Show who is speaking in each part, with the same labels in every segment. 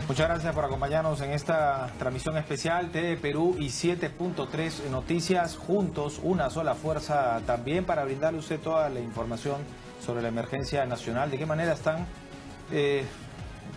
Speaker 1: Muchas gracias por acompañarnos en esta transmisión especial TV Perú y 7.3 Noticias, juntos, una sola fuerza, también para brindarle a usted toda la información sobre la emergencia nacional, de qué manera están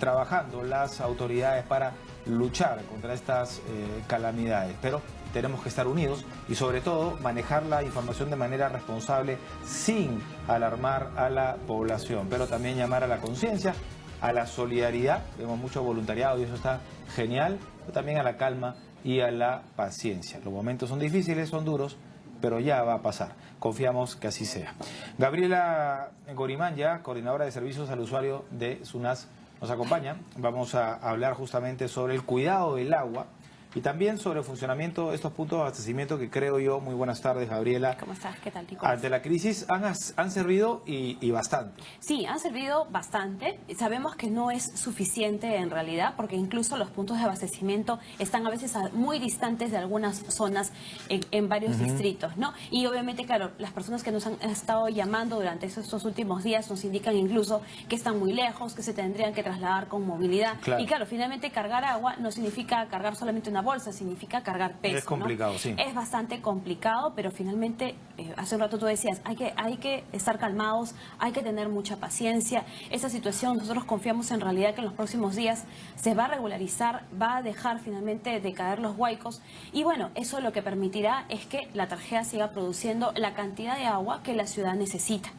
Speaker 1: trabajando las autoridades para luchar contra estas calamidades. Pero tenemos que estar unidos y sobre todo manejar la información de manera responsable sin alarmar a la población, pero también llamar a la conciencia, a la solidaridad, vemos mucho voluntariado y eso está genial, pero también a la calma y a la paciencia. Los momentos son difíciles, son duros, pero ya va a pasar. Confiamos que así sea. Gabriela Gorimanya, coordinadora de servicios al usuario de SUNAS, nos acompaña. Vamos a hablar justamente sobre el cuidado del agua y también sobre el funcionamiento de estos puntos de abastecimiento que creo yo. Muy buenas tardes, Gabriela.
Speaker 2: ¿Cómo estás? ¿Qué tal, Nicolás?
Speaker 1: Ante la crisis han servido y bastante.
Speaker 2: Sí, han servido bastante. Sabemos que no es suficiente en realidad, porque incluso los puntos de abastecimiento están a veces muy distantes de algunas zonas en varios distritos, ¿no? Y obviamente, claro, las personas que nos han estado llamando durante estos últimos días nos indican incluso que están muy lejos, que se tendrían que trasladar con movilidad. Claro. Y claro, finalmente cargar agua no significa cargar solamente una bolsa, significa cargar peso.
Speaker 1: Es complicado, ¿no? Sí.
Speaker 2: Es bastante complicado, pero finalmente, hace un rato tú decías, hay que estar calmados, hay que tener mucha paciencia. Esta situación nosotros confiamos en realidad que en los próximos días se va a regularizar, va a dejar finalmente de caer los huaicos y bueno, eso lo que permitirá es que la tarjeta siga produciendo la cantidad de agua que la ciudad necesita.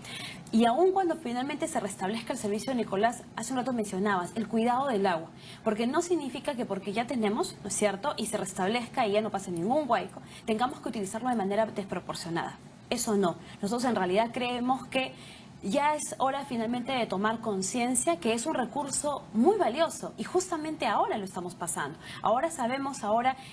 Speaker 2: Y aún cuando finalmente se restablezca el servicio, Nicolás, hace un rato mencionabas, el cuidado del agua, porque no significa que porque ya tenemos, ¿no es cierto?, y se restablezca y ya no pase ningún huaico, tengamos que utilizarlo de manera desproporcionada. Eso no. Nosotros en realidad creemos que ya es hora finalmente de tomar conciencia que es un recurso muy valioso y justamente ahora lo estamos pasando. Ahora sabemos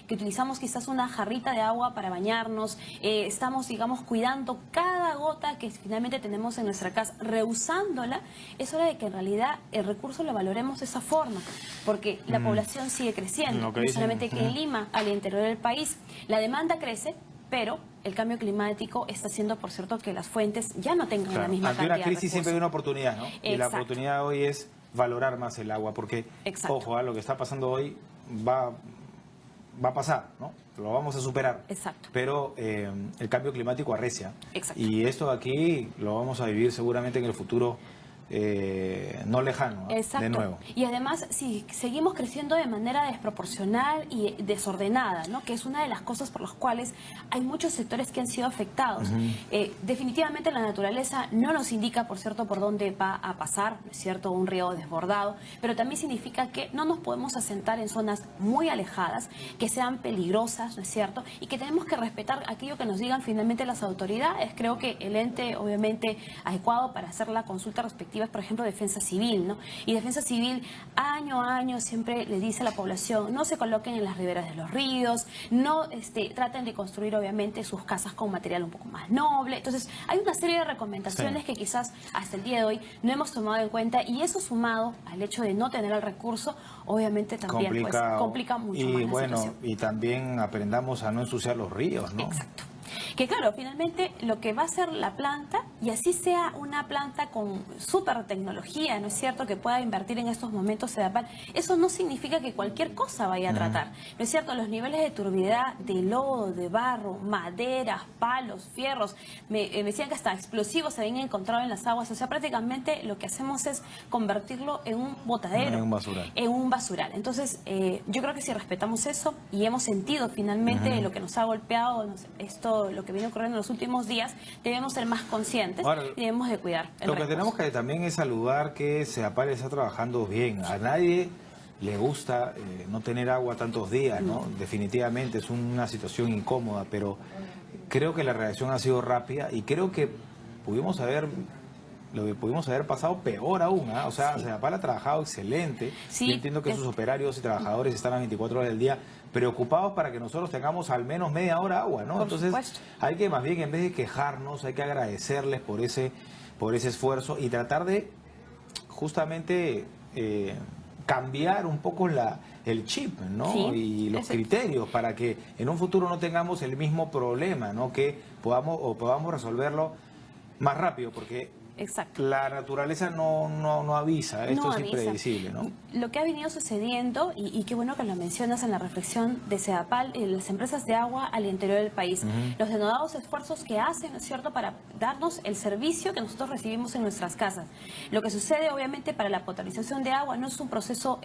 Speaker 2: que utilizamos quizás una jarrita de agua para bañarnos, estamos, digamos, cuidando cada gota que finalmente tenemos en nuestra casa, reusándola. Es hora de que en realidad el recurso lo valoremos de esa forma, porque la población sigue creciendo, no solamente que en Lima, al interior del país, la demanda crece, pero el cambio climático está haciendo, por cierto, que las fuentes ya no tengan la misma cantidad de recursos.
Speaker 1: Ante una crisis siempre hay una oportunidad, ¿no?
Speaker 2: Exacto.
Speaker 1: Y la oportunidad hoy es valorar más el agua, porque, ojo, lo que está pasando hoy va a pasar, ¿no? Lo vamos a superar.
Speaker 2: Exacto.
Speaker 1: Pero el cambio climático arrecia.
Speaker 2: Exacto.
Speaker 1: Y esto de aquí lo vamos a vivir seguramente en el futuro no lejano, de nuevo.
Speaker 2: Y además, si seguimos creciendo de manera desproporcional y desordenada, ¿no?, que es una de las cosas por las cuales hay muchos sectores que han sido afectados. Definitivamente la naturaleza no nos indica, por cierto, por dónde va a pasar, ¿no es cierto?, un río desbordado, pero también significa que no nos podemos asentar en zonas muy alejadas, que sean peligrosas, ¿no es cierto?, y que tenemos que respetar aquello que nos digan finalmente las autoridades. Creo que el ente, obviamente, adecuado para hacer la consulta respectiva es, por ejemplo, Defensa Civil, ¿no? Y Defensa Civil año a año siempre le dice a la población, no se coloquen en las riberas de los ríos, no traten de construir obviamente sus casas con material un poco más noble. Entonces hay una serie de recomendaciones que quizás hasta el día de hoy no hemos tomado en cuenta, y eso sumado al hecho de no tener el recurso, obviamente también complica mucho más la situación.
Speaker 1: Y también aprendamos a no ensuciar los ríos, ¿no?
Speaker 2: Exacto. Que claro, finalmente lo que va a ser la planta, y así sea una planta con súper tecnología, ¿no es cierto?, que pueda invertir en estos momentos CEDAPAL, eso no significa que cualquier cosa vaya a tratar, ¿no es cierto? Los niveles de turbidez de lodo, de barro, maderas, palos, fierros, me decían que hasta explosivos se habían encontrado en las aguas. O sea, prácticamente lo que hacemos es convertirlo en un botadero, en un basural. Entonces, yo creo que si respetamos eso y hemos sentido finalmente lo que nos ha golpeado, lo que viene ocurriendo en los últimos días, debemos ser más conscientes. Ahora, y debemos de cuidar el recurso.
Speaker 1: Que tenemos que también es saludar que CEDAPAL está trabajando bien. A nadie le gusta no tener agua tantos días, ¿no? Definitivamente es una situación incómoda, pero creo que la reacción ha sido rápida y creo que pudimos haber pasado peor aún, ¿eh? O sea, CEDAPAL ha trabajado excelente. Yo entiendo que sus operarios y trabajadores están a 24 horas del día preocupados para que nosotros tengamos al menos media hora agua, ¿no? Entonces hay que, más bien, en vez de quejarnos, hay que agradecerles por ese esfuerzo y tratar de justamente cambiar un poco el chip, ¿no? Y los criterios para que en un futuro no tengamos el mismo problema, ¿no? Que podamos resolverlo más rápido, porque
Speaker 2: Exacto.
Speaker 1: la naturaleza no avisa, esto
Speaker 2: No
Speaker 1: es
Speaker 2: avisa.
Speaker 1: impredecible, ¿no?
Speaker 2: Lo que ha venido sucediendo, y qué bueno que lo mencionas en la reflexión de Sedapal, las empresas de agua al interior del país, los denodados esfuerzos que hacen, ¿no es cierto?, para darnos el servicio que nosotros recibimos en nuestras casas. Lo que sucede, obviamente, para la potabilización de agua no es un proceso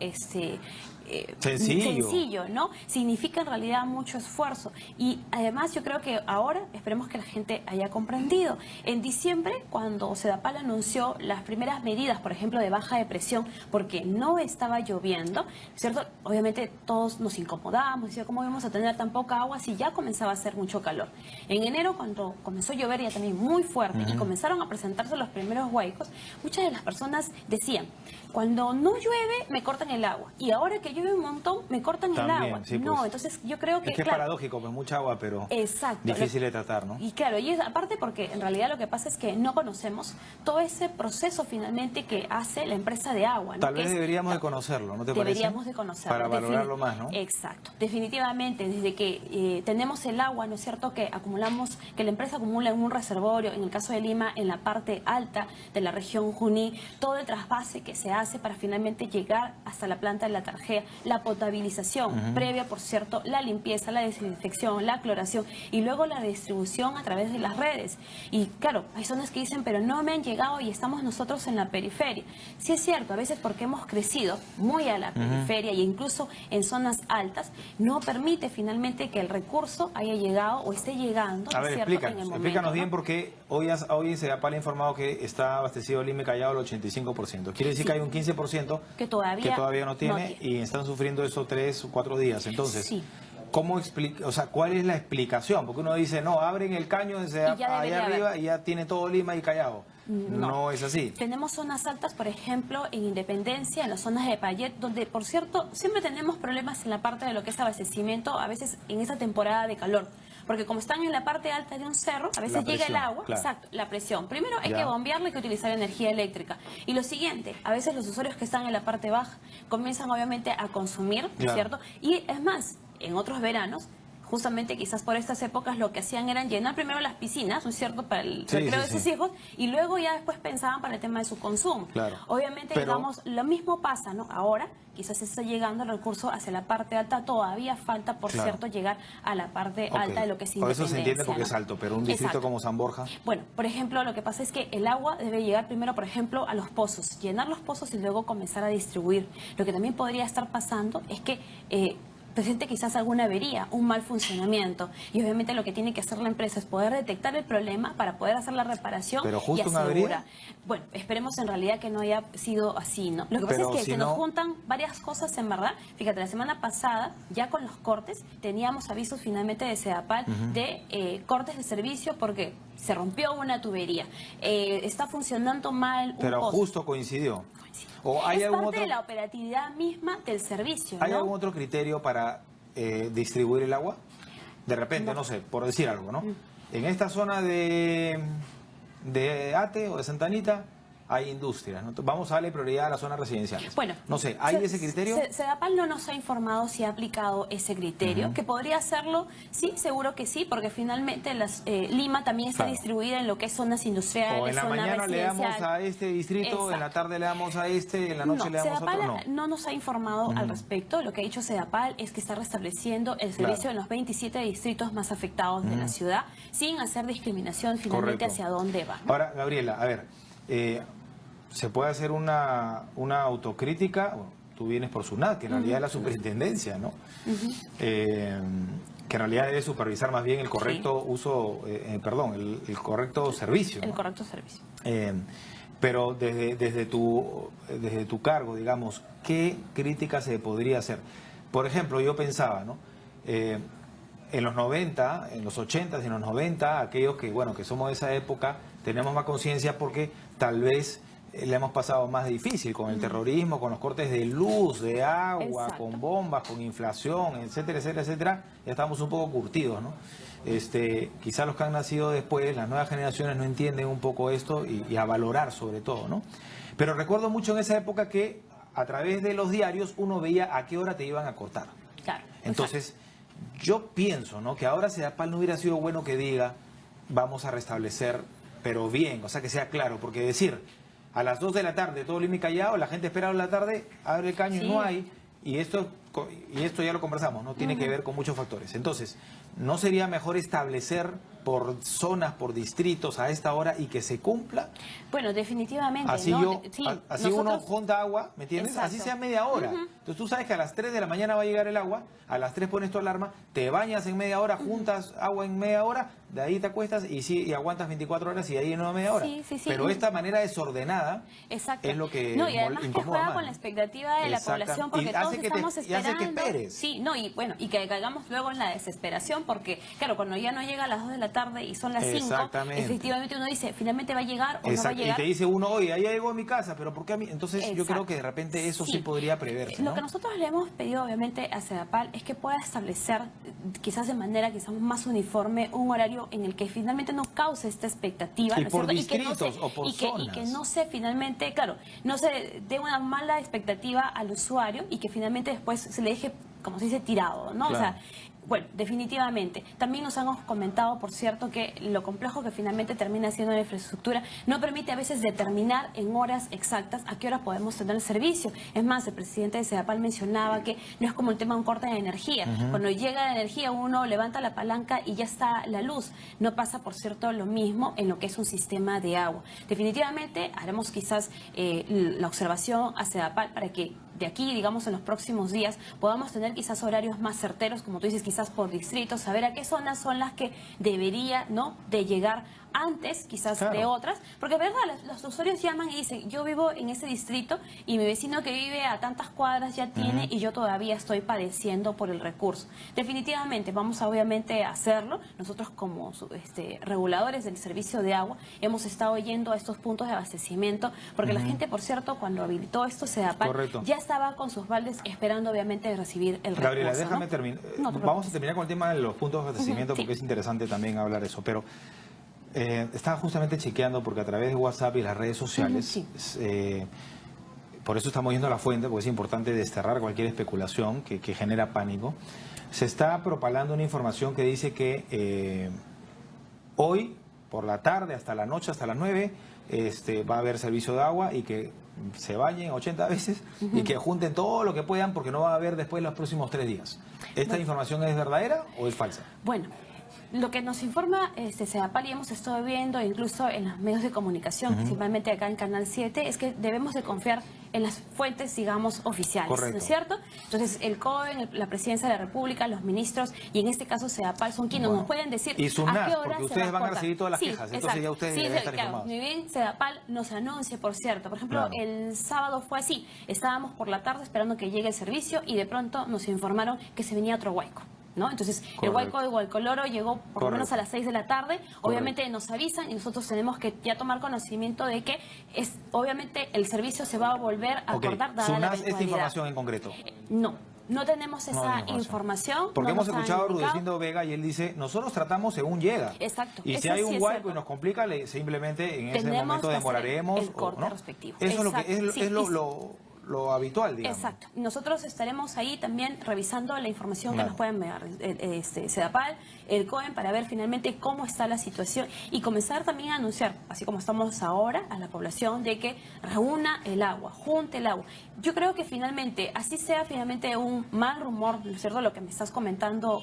Speaker 2: sencillo, ¿no? Significa en realidad mucho esfuerzo. Y además yo creo que ahora esperemos que la gente haya comprendido. En diciembre, cuando Sedapal anunció las primeras medidas, por ejemplo, de baja de presión, porque no estaba lloviendo, ¿cierto? Obviamente todos nos incomodamos, decía, ¿cómo íbamos a tener tan poca agua si ya comenzaba a hacer mucho calor? En enero, cuando comenzó a llover ya también muy fuerte y comenzaron a presentarse los primeros huaicos, muchas de las personas decían, cuando no llueve me cortan el agua y ahora que llueve un montón me cortan
Speaker 1: También,
Speaker 2: el agua.
Speaker 1: sí,
Speaker 2: No,
Speaker 1: pues.
Speaker 2: entonces yo creo que...
Speaker 1: Es que es paradójico, pues mucha agua, pero
Speaker 2: Exacto.
Speaker 1: difícil de tratar, ¿no?
Speaker 2: Y claro, y es aparte porque en realidad lo que pasa es que no conocemos todo ese proceso finalmente que hace la empresa de agua, ¿no?
Speaker 1: Tal
Speaker 2: Que
Speaker 1: vez
Speaker 2: es-
Speaker 1: deberíamos de conocerlo, ¿no te parece?
Speaker 2: Deberíamos de conocerlo.
Speaker 1: Para valorarlo más, ¿no?
Speaker 2: Exacto. Definitivamente, desde que tenemos el agua, ¿no es cierto?, que acumulamos, que la empresa acumula en un reservorio, en el caso de Lima, en la parte alta de la región Juní, todo el trasvase que se hace para finalmente llegar hasta la planta de la Tarjea, la potabilización previa, por cierto, la limpieza, la desinfección, la cloración y luego la distribución a través de las redes. Y claro, hay zonas que dicen, pero no me han llegado y estamos nosotros en la periferia. Sí es cierto, a veces porque hemos crecido muy a la periferia e incluso en zonas altas, no permite finalmente que el recurso haya llegado o esté llegando,
Speaker 1: A ver,
Speaker 2: ¿cierto?, en el momento,
Speaker 1: explícanos bien
Speaker 2: ¿no?
Speaker 1: porque hoy Sedapal ha informado que está abastecido Lima y Callao al 85%. Quiere decir que hay un 15%
Speaker 2: Que todavía
Speaker 1: no tiene y están sufriendo eso 3 o 4 días. Entonces,
Speaker 2: Sí.
Speaker 1: ¿cómo explica, o sea, cuál es la explicación? Porque uno dice, no, abren el caño desde
Speaker 2: Y ya debería
Speaker 1: allá arriba
Speaker 2: haber.
Speaker 1: y ya tiene todo Lima y Callao.
Speaker 2: No.
Speaker 1: No es así.
Speaker 2: Tenemos zonas altas, por ejemplo, en Independencia, en las zonas de Payet, donde, por cierto, siempre tenemos problemas en la parte de lo que es abastecimiento, a veces en esa temporada de calor. Porque como están en la parte alta de un cerro, a veces
Speaker 1: La
Speaker 2: llega el
Speaker 1: presión,
Speaker 2: agua,
Speaker 1: claro.
Speaker 2: exacto, la presión. Primero hay
Speaker 1: Ya.
Speaker 2: que bombearla, hay que utilizar energía eléctrica. Y lo siguiente, a veces los usuarios que están en la parte baja comienzan obviamente a consumir, ¿no es
Speaker 1: Claro.
Speaker 2: cierto? Y es más, en otros veranos, justamente quizás por estas épocas lo que hacían eran llenar primero las piscinas, ¿no es cierto?, para el
Speaker 1: Sí,
Speaker 2: recreo
Speaker 1: sí,
Speaker 2: de sus
Speaker 1: sí.
Speaker 2: hijos, y luego ya después pensaban para el tema de su consumo.
Speaker 1: Claro.
Speaker 2: Obviamente,
Speaker 1: Pero-
Speaker 2: digamos, lo mismo pasa, ¿no? Ahora quizás está llegando el recurso hacia la parte alta, todavía falta, por
Speaker 1: Claro.
Speaker 2: cierto, llegar a la parte
Speaker 1: Ok.
Speaker 2: alta de lo que es
Speaker 1: Por eso se entiende
Speaker 2: Independencia,
Speaker 1: porque
Speaker 2: ¿no?
Speaker 1: es alto, pero un distrito
Speaker 2: Exacto.
Speaker 1: como San Borja...
Speaker 2: Bueno, por ejemplo, lo que pasa es que el agua debe llegar primero, por ejemplo, a los pozos, llenar los pozos y luego comenzar a distribuir. Lo que también podría estar pasando es que presente quizás alguna avería, un mal funcionamiento. Y obviamente lo que tiene que hacer la empresa es poder detectar el problema para poder hacer la reparación
Speaker 1: Pero
Speaker 2: y
Speaker 1: justo una
Speaker 2: asegurar.
Speaker 1: avería.
Speaker 2: Bueno, esperemos en realidad que no haya sido así, ¿no? Lo que pasa
Speaker 1: Pero
Speaker 2: es que
Speaker 1: si
Speaker 2: se
Speaker 1: no-
Speaker 2: nos juntan varias cosas en verdad. Fíjate, la semana pasada, ya con los cortes, teníamos avisos finalmente de Sedapal de cortes de servicio porque se rompió una tubería. Está funcionando mal un
Speaker 1: Pero
Speaker 2: pozo.
Speaker 1: justo coincidió. ¿O hay
Speaker 2: Es
Speaker 1: algún
Speaker 2: parte
Speaker 1: otro,
Speaker 2: de la operatividad misma del servicio,
Speaker 1: ¿hay
Speaker 2: ¿no?
Speaker 1: algún otro criterio para distribuir el agua? De repente, no sé, por decir algo, ¿no? En esta zona de Ate o de Santa Anita hay industrias, ¿no? Vamos a darle prioridad a las zonas residenciales.
Speaker 2: Bueno,
Speaker 1: no sé, ¿hay ese criterio?
Speaker 2: Sedapal no nos ha informado si ha aplicado ese criterio, que podría hacerlo, sí, seguro que sí, porque finalmente Lima también está
Speaker 1: Claro.
Speaker 2: distribuida en lo que es zonas industriales,
Speaker 1: O en la
Speaker 2: zona
Speaker 1: mañana le damos
Speaker 2: residencial.
Speaker 1: a este distrito, en la
Speaker 2: Exacto.
Speaker 1: tarde le damos a este, en la noche
Speaker 2: No,
Speaker 1: le damos a
Speaker 2: Sedapal
Speaker 1: otro, no.
Speaker 2: no nos ha informado al respecto. Lo que ha dicho Sedapal es que está restableciendo el servicio
Speaker 1: Claro.
Speaker 2: en los 27 distritos más afectados de la ciudad, sin hacer discriminación finalmente
Speaker 1: Correcto.
Speaker 2: hacia dónde va, ¿no?
Speaker 1: Ahora, Gabriela, a ver, se puede hacer una autocrítica, bueno, tú vienes por SUNAT, que en realidad es la superintendencia, ¿no? Que en realidad debe supervisar más bien el correcto uso, el correcto servicio,
Speaker 2: El
Speaker 1: ¿no?
Speaker 2: correcto servicio.
Speaker 1: Pero desde tu cargo, digamos, ¿qué crítica se podría hacer? Por ejemplo, yo pensaba, ¿no? En los 90, en los 80 y en los 90, aquellos que, bueno, que somos de esa época, tenemos más conciencia porque tal vez le hemos pasado más difícil con el terrorismo, con los cortes de luz, de agua,
Speaker 2: Exacto.
Speaker 1: con bombas, con inflación, etcétera, etcétera, etcétera. Ya estamos un poco curtidos, ¿no? Quizás los que han nacido después, las nuevas generaciones no entienden un poco esto y a valorar sobre todo, ¿no? Pero recuerdo mucho en esa época que a través de los diarios uno veía a qué hora te iban a cortar.
Speaker 2: Claro.
Speaker 1: Entonces, yo pienso, ¿no?, que ahora Sedapal no hubiera sido bueno que diga vamos a restablecer pero bien, o sea, que sea claro, porque decir a las 2 de la tarde todo Lima y Callao, la gente espera a la tarde, abre el caño y no hay, y esto ya lo conversamos, ¿no? Tiene que ver con muchos factores. Entonces, ¿no sería mejor establecer por zonas, por distritos a esta hora y que se cumpla?
Speaker 2: Bueno, definitivamente.
Speaker 1: Así
Speaker 2: ¿no?
Speaker 1: así uno junta agua, ¿me entiendes?
Speaker 2: Exacto.
Speaker 1: Así sea media hora. Entonces tú sabes que a las 3 de la mañana va a llegar el agua, a las 3 pones tu alarma, te bañas en media hora, juntas agua en media hora, de ahí te acuestas y aguantas 24 horas y de ahí en una media hora.
Speaker 2: Sí.
Speaker 1: Pero esta manera desordenada
Speaker 2: Exacto.
Speaker 1: es lo que
Speaker 2: no, y además que
Speaker 1: incomoda
Speaker 2: juega
Speaker 1: más,
Speaker 2: con la expectativa de la población, porque todos estamos esperando.
Speaker 1: Y hace que esperes.
Speaker 2: Sí, no, y bueno, y que caigamos luego en la desesperación, porque claro, cuando ya no llega a las 2 de la tarde y son las 5, efectivamente uno dice, finalmente va a llegar o no va a llegar.
Speaker 1: Y te dice uno, oye, ahí llegó a mi casa, pero ¿por qué a mí? Entonces yo creo que de repente eso sí podría preverse, ¿no?
Speaker 2: Lo que nosotros le hemos pedido obviamente a Sedapal es que pueda establecer, quizás de manera quizás más uniforme, un horario en el que finalmente no cause esta expectativa,
Speaker 1: y
Speaker 2: ¿no es
Speaker 1: por
Speaker 2: cierto?
Speaker 1: distritos o por zonas.
Speaker 2: Y que no se finalmente, claro, no se dé una mala expectativa al usuario y que finalmente después se le deje, como se dice, tirado, ¿no?
Speaker 1: Claro.
Speaker 2: O sea, bueno, definitivamente. También nos han comentado, por cierto, que lo complejo que finalmente termina siendo la infraestructura no permite a veces determinar en horas exactas a qué hora podemos tener el servicio. Es más, el presidente de Sedapal mencionaba que no es como el tema de un corte de energía. Cuando llega la energía uno levanta la palanca y ya está la luz. No pasa, por cierto, lo mismo en lo que es un sistema de agua. Definitivamente haremos quizás la observación a Sedapal para que de aquí, digamos, en los próximos días podamos tener quizás horarios más certeros, como tú dices, quizás por distritos, saber a qué zonas son las que debería, ¿no?, de llegar antes quizás de otras, porque verdad, los usuarios llaman y dicen, yo vivo en ese distrito y mi vecino que vive a tantas cuadras ya tiene y yo todavía estoy padeciendo por el recurso. Definitivamente vamos a obviamente hacerlo. Nosotros como reguladores del servicio de agua hemos estado yendo a estos puntos de abastecimiento, porque la gente, por cierto, cuando habilitó esto Sedapal, ya estaba con sus baldes esperando obviamente recibir el recurso.
Speaker 1: Gabriela, déjame terminar. Vamos a terminar con el tema de los puntos de abastecimiento, porque es interesante también hablar eso, pero estaba justamente chequeando porque a través de WhatsApp y las redes sociales, por eso estamos yendo a la fuente, porque es importante desterrar cualquier especulación que genera pánico. Se está propalando una información que dice que hoy, por la tarde, hasta la noche, hasta las 9, va a haber servicio de agua y que se bañen 80 veces y que junten todo lo que puedan porque no va a haber después los próximos 3 días. ¿Esta información es verdadera o es falsa?
Speaker 2: Bueno, lo que nos informa Sedapal y hemos estado viendo incluso en los medios de comunicación, principalmente acá en Canal 7, es que debemos de confiar en las fuentes, digamos, oficiales.
Speaker 1: Correcto.
Speaker 2: ¿No es cierto? Entonces, el COE, la Presidencia de la República, los ministros y en este caso Sedapal son quienes nos pueden decir
Speaker 1: y
Speaker 2: a
Speaker 1: SUNAT,
Speaker 2: qué hora
Speaker 1: porque
Speaker 2: se
Speaker 1: ustedes
Speaker 2: va
Speaker 1: van a recibir todas las quejas, entonces
Speaker 2: exacto.
Speaker 1: ya ustedes deben estar informados.
Speaker 2: Muy bien, Sedapal nos anuncia, por cierto. Por ejemplo, el sábado fue así. Estábamos por la tarde esperando que llegue el servicio y de pronto nos informaron que se venía otro huaico, ¿no? Entonces, el huaico de Huaycoloro llegó por lo menos a las 6 de la tarde. Obviamente nos avisan y nosotros tenemos que ya tomar conocimiento de que obviamente el servicio se va a volver a cortar dada la eventualidad.
Speaker 1: ¿Esta información en concreto?
Speaker 2: No tenemos esa información.
Speaker 1: Porque hemos escuchado a Rudecindo Vega y él dice, nosotros tratamos según llega.
Speaker 2: Exacto.
Speaker 1: Y si hay un huaico y nos complica, simplemente en ese momento demoraremos.
Speaker 2: El corte respectivo.
Speaker 1: Eso es lo habitual, digamos.
Speaker 2: Exacto. Nosotros estaremos ahí también revisando la información que nos pueden dar Sedapal, el COEN, para ver finalmente cómo está la situación y comenzar también a anunciar, así como estamos ahora, a la población de que reúna el agua, junte el agua. Yo creo que finalmente, así sea finalmente un mal rumor, ¿no es cierto?, lo que me estás comentando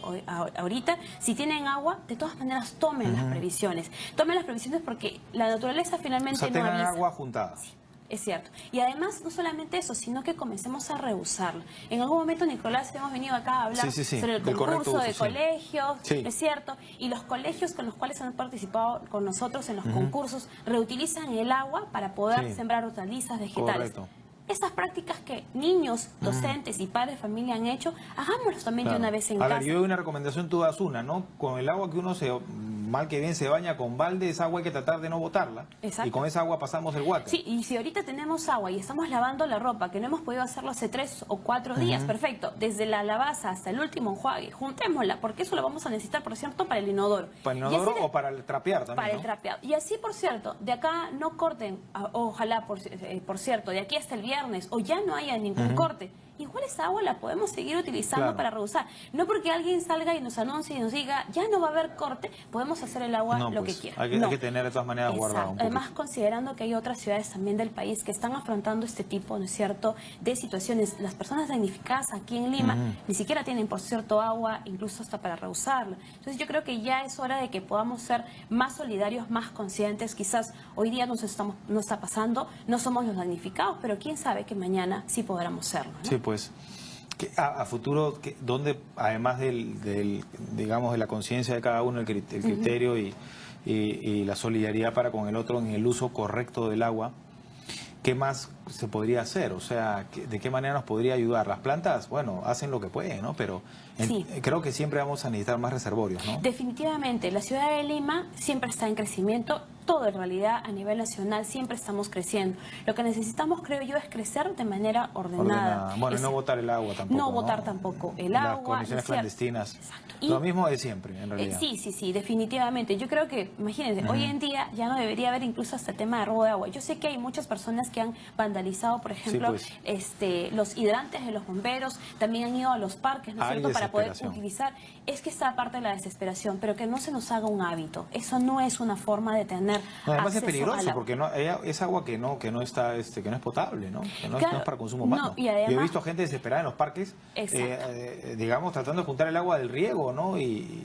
Speaker 2: ahorita, si tienen agua, de todas maneras tomen las previsiones. Tomen las previsiones porque la naturaleza finalmente no
Speaker 1: tengan
Speaker 2: avisa.
Speaker 1: Agua juntada.
Speaker 2: Sí. Es cierto. Y además, no solamente eso, sino que comencemos a reusarlo. En algún momento, Nicolás, hemos venido acá a hablar sobre el concurso de colegios, es cierto, y los colegios con los cuales han participado con nosotros en los concursos reutilizan el agua para poder sembrar hortalizas, vegetales.
Speaker 1: Correcto.
Speaker 2: Estas prácticas que niños, docentes y padres de familia han hecho, hagámoslos también de una vez en casa.
Speaker 1: A ver, yo doy una recomendación, tú das una, ¿no? Con el agua que uno mal que bien se baña con balde, esa agua hay que tratar de no botarla.
Speaker 2: Exacto.
Speaker 1: Y con esa agua pasamos el water.
Speaker 2: Sí, y si ahorita tenemos agua y estamos lavando la ropa, que no hemos podido hacerlo hace 3 o 4 días, perfecto. Desde la lavaza hasta el último enjuague, juntémosla, porque eso lo vamos a necesitar, por cierto, para el inodoro.
Speaker 1: Para el inodoro o para el trapear también,
Speaker 2: para el trapeado. Y así, por cierto, de acá no corten, ojalá, por cierto, de aquí hasta el viernes, o ya no haya ningún corte. igual esa agua la podemos seguir utilizando
Speaker 1: Claro.
Speaker 2: para reusar. No porque alguien salga y nos anuncie y nos diga, ya no va a haber corte, podemos hacer el agua
Speaker 1: No,
Speaker 2: lo
Speaker 1: pues,
Speaker 2: que quiera.
Speaker 1: hay que tener de todas maneras guardado un poquito.
Speaker 2: Además, considerando que hay otras ciudades también del país que están afrontando este tipo, ¿no es cierto?, de situaciones. Las personas damnificadas aquí en Lima ni siquiera tienen, por cierto, agua, incluso hasta para reusarla. Entonces yo creo que ya es hora de que podamos ser más solidarios, más conscientes. Quizás hoy día no está pasando, no somos los damnificados, pero quién sabe que mañana sí podamos serlo, ¿no?
Speaker 1: Sí, pues. A futuro, ¿dónde, además digamos, de la conciencia de cada uno, el criterio y la solidaridad para con el otro en el uso correcto del agua, qué más se podría hacer? O sea, ¿de qué manera nos podría ayudar? Las plantas, bueno, hacen lo que pueden, ¿no? Pero creo que siempre vamos a necesitar más reservorios, ¿no?
Speaker 2: Definitivamente, la ciudad de Lima siempre está en crecimiento. Todo en realidad a nivel nacional siempre estamos creciendo. Lo que necesitamos, creo yo, es crecer de manera ordenada.
Speaker 1: Bueno, y no botar el agua tampoco.
Speaker 2: No botar tampoco el agua.
Speaker 1: Las condiciones clandestinas.
Speaker 2: Exacto.
Speaker 1: Lo mismo de siempre, en realidad.
Speaker 2: Sí, definitivamente. Yo creo que, imagínense, hoy en día ya no debería haber incluso hasta el tema de robo de agua. Yo sé que hay muchas personas que han vandalizado, por ejemplo, los hidrantes de los bomberos, también han ido a los parques, ¿no es cierto?, para poder utilizar. Es que está parte de la desesperación, pero que no se nos haga un hábito. Eso no es una forma de tener
Speaker 1: además es
Speaker 2: acceso
Speaker 1: peligroso porque es agua que no está que no es potable, ¿no? Que no, no es para consumo humano.
Speaker 2: Y además,
Speaker 1: yo he visto gente desesperada en los parques, digamos, tratando de juntar el agua del riego, ¿no?
Speaker 2: Y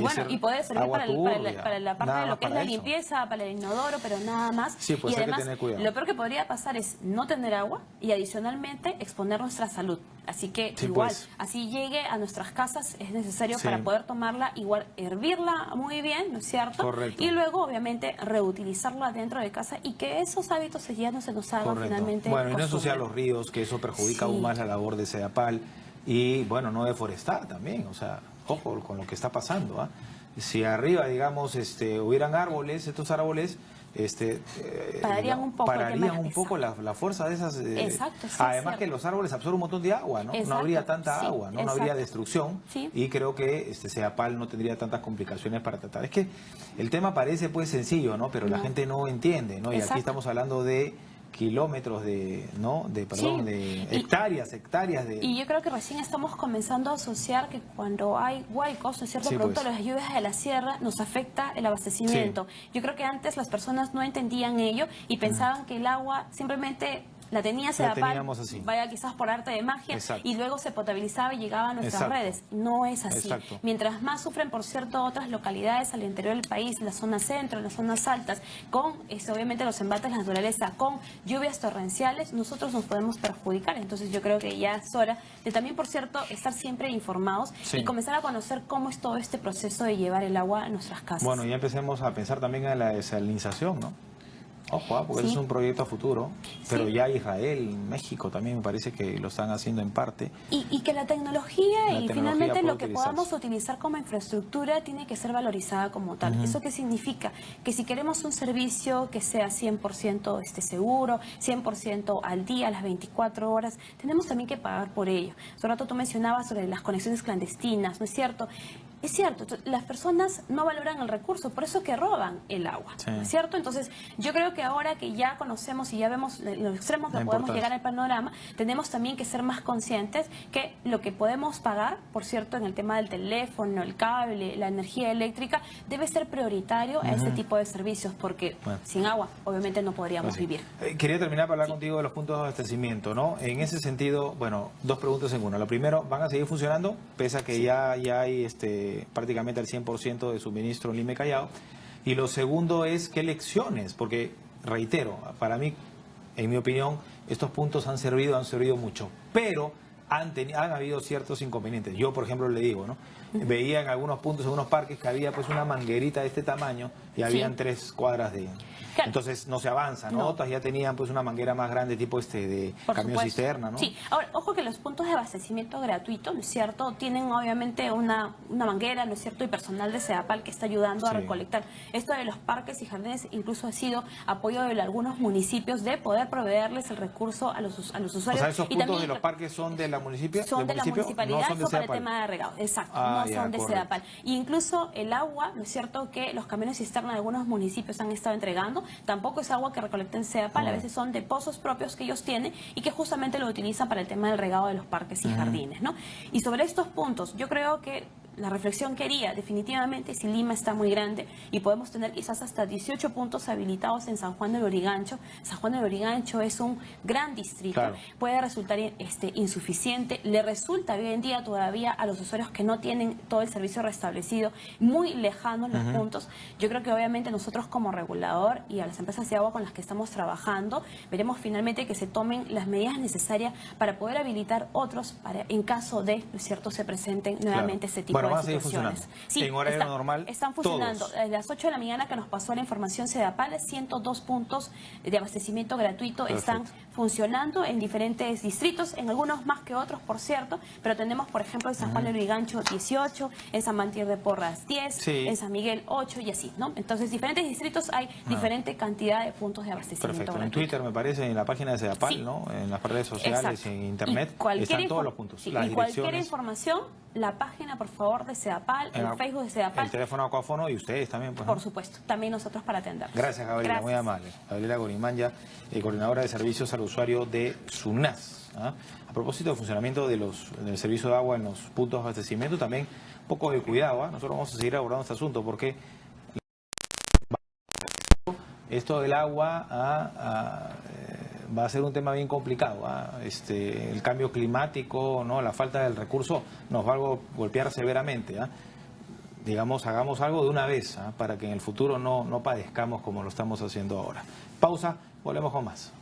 Speaker 2: bueno, y puede servir para la parte de lo que es la limpieza, para el inodoro, pero nada más.
Speaker 1: Sí, pues
Speaker 2: y además,
Speaker 1: hay que tener cuidado.
Speaker 2: Lo peor que podría pasar es no tener agua y adicionalmente exponer nuestra salud. Así que igual, así llegue a nuestras casas, es necesario para poder tomarla, igual hervirla muy bien, ¿no es cierto?
Speaker 1: Correcto.
Speaker 2: Y luego, obviamente, reutilizarla dentro de casa y que esos hábitos ya no se nos hagan finalmente.
Speaker 1: Bueno, y no ensuciar los ríos, que eso perjudica aún más la labor de Sedapal. Y bueno, no deforestar también, o sea, ojo con lo que está pasando, ¿ah? Si arriba, digamos, hubieran árboles, estos árboles pararían un poco la fuerza de esas.
Speaker 2: Exacto, sí,
Speaker 1: además que los árboles absorben un montón de agua, ¿no?
Speaker 2: Exacto,
Speaker 1: no habría tanta agua, ¿no? No habría destrucción.
Speaker 2: Sí.
Speaker 1: Y creo que Sedapal no tendría tantas complicaciones para tratar. Es que el tema parece pues sencillo, ¿no? Pero la gente no entiende, ¿no? Y aquí estamos hablando de kilómetros de hectáreas de...
Speaker 2: Y yo creo que recién estamos comenzando a asociar que cuando hay huaicos, ¿no es cierto?, producto de las lluvias de la sierra, nos afecta el abastecimiento. Yo creo que antes las personas no entendían ello y pensaban que el agua simplemente la tenía Sedapal, vaya quizás por arte de magia, y luego se potabilizaba y llegaba a nuestras redes. No es así. Mientras más sufren, por cierto, otras localidades al interior del país, la zona centro, las zonas altas, con obviamente los embates de la naturaleza, con lluvias torrenciales, nosotros nos podemos perjudicar. Entonces yo creo que ya es hora de también, por cierto, estar siempre informados y comenzar a conocer cómo es todo este proceso de llevar el agua a nuestras casas.
Speaker 1: Bueno, ya empecemos a pensar también en la desalinización, ¿no? Ojo, porque es un proyecto a futuro, pero ya Israel, México también me parece que lo están haciendo en parte.
Speaker 2: Y que la tecnología y finalmente lo que podamos utilizar como infraestructura tiene que ser valorizada como tal. ¿Eso qué significa? Que si queremos un servicio que sea 100% seguro, 100% al día, a las 24 horas, tenemos también que pagar por ello. Hace rato tú mencionabas sobre las conexiones clandestinas, ¿no es cierto? Es cierto, las personas no valoran el recurso, por eso que roban el agua, ¿no es cierto? Entonces, yo creo que ahora que ya conocemos y ya vemos los extremos que podemos llegar al panorama, tenemos también que ser más conscientes que lo que podemos pagar, por cierto, en el tema del teléfono, el cable, la energía eléctrica, debe ser prioritario a este tipo de servicios, porque sin agua, obviamente, no podríamos vivir.
Speaker 1: Quería terminar para hablar contigo de los puntos de abastecimiento, ¿no? En ese sentido, bueno, dos preguntas en una. Lo primero, ¿van a seguir funcionando? Pese a que ya hay prácticamente al 100% de suministro en Lima y Callao. Y lo segundo es, ¿qué lecciones? Porque, reitero, para mí, en mi opinión, estos puntos han servido mucho, pero han habido ciertos inconvenientes. Yo, por ejemplo, le digo, ¿no? Veía en algunos puntos, en unos parques, que había pues una manguerita de este tamaño y habían 3 cuadras de...
Speaker 2: Claro.
Speaker 1: Entonces no se avanza, ¿no? Otras ya tenían pues una manguera más grande, tipo de camión cisterna, ¿no?
Speaker 2: Sí, ahora, ojo que los puntos de abastecimiento gratuito, ¿no es cierto? Tienen obviamente una manguera, ¿no es cierto? Y personal de Sedapal que está ayudando a recolectar. Esto de los parques y jardines incluso ha sido apoyo de algunos municipios de poder proveerles el recurso a los usuarios.
Speaker 1: O sea, esos puntos de los parques son de la municipio?
Speaker 2: Son de la municipalidad,
Speaker 1: no son de
Speaker 2: para el
Speaker 1: Sedapal.
Speaker 2: tema de regado, exacto,
Speaker 1: Ah,
Speaker 2: no
Speaker 1: ya,
Speaker 2: son de
Speaker 1: correcto.
Speaker 2: Sedapal. Y incluso el agua, ¿no es cierto?, que los camiones cisterna de algunos municipios han estado entregando, tampoco es agua que recolecten Sedapal, a veces son de pozos propios que ellos tienen y que justamente lo utilizan para el tema del regado de los parques y jardines, ¿no? Y sobre estos puntos, yo creo que la reflexión que haría, definitivamente, si Lima está muy grande y podemos tener quizás hasta 18 puntos habilitados en San Juan del Lurigancho. San Juan del Lurigancho es un gran distrito,
Speaker 1: Claro.
Speaker 2: puede resultar insuficiente, le resulta hoy en día todavía a los usuarios que no tienen todo el servicio restablecido, muy lejanos los puntos. Yo creo que obviamente nosotros como regulador y a las empresas de agua con las que estamos trabajando, veremos finalmente que se tomen las medidas necesarias para poder habilitar otros para en caso de, ¿no es cierto?, se presenten nuevamente este tipo
Speaker 1: Bueno, van a
Speaker 2: de
Speaker 1: seguir
Speaker 2: situaciones.
Speaker 1: funcionando.
Speaker 2: Sí,
Speaker 1: En horario normal,
Speaker 2: están funcionando.
Speaker 1: todos.
Speaker 2: Desde las 8 de la mañana que nos pasó la información Sedapal, 102 puntos de abastecimiento gratuito están funcionando en diferentes distritos, en algunos más que otros, por cierto, pero tenemos, por ejemplo, en San Juan del Lurigancho 18, en San Martín de Porras 10,
Speaker 1: Sí.
Speaker 2: en San Miguel 8 y así, ¿no? Entonces, diferentes distritos hay diferente cantidad de puntos de abastecimiento
Speaker 1: Perfecto. En
Speaker 2: gratuito.
Speaker 1: Twitter, me parece, en la página de Sedapal,
Speaker 2: Sí.
Speaker 1: ¿no? En las redes sociales,
Speaker 2: Exacto.
Speaker 1: en internet,
Speaker 2: Y cualquier
Speaker 1: están todos
Speaker 2: info-
Speaker 1: los puntos.
Speaker 2: sí,
Speaker 1: las
Speaker 2: y cualquier
Speaker 1: direcciones.
Speaker 2: información, la página, por favor, de Sedapal,
Speaker 1: En
Speaker 2: el
Speaker 1: la-
Speaker 2: Facebook de Sedapal,
Speaker 1: El teléfono acuáfono y ustedes también, pues, ¿no?
Speaker 2: por supuesto, también nosotros para atender.
Speaker 1: Gracias, Gabriela, muy amable. Gabriela Gorimanya, coordinadora de servicios al usuario de SUNAS. ¿Ah? A propósito del funcionamiento del servicio de agua en los puntos de abastecimiento, también un poco de cuidado. ¿Ah? Nosotros vamos a seguir abordando este asunto porque esto del agua va a ser un tema bien complicado. ¿Ah? El cambio climático, ¿no? La falta del recurso nos va a golpear severamente. ¿Ah? Digamos, hagamos algo de una vez, ¿ah? Para que en el futuro no padezcamos como lo estamos haciendo ahora. Pausa, volvemos con más.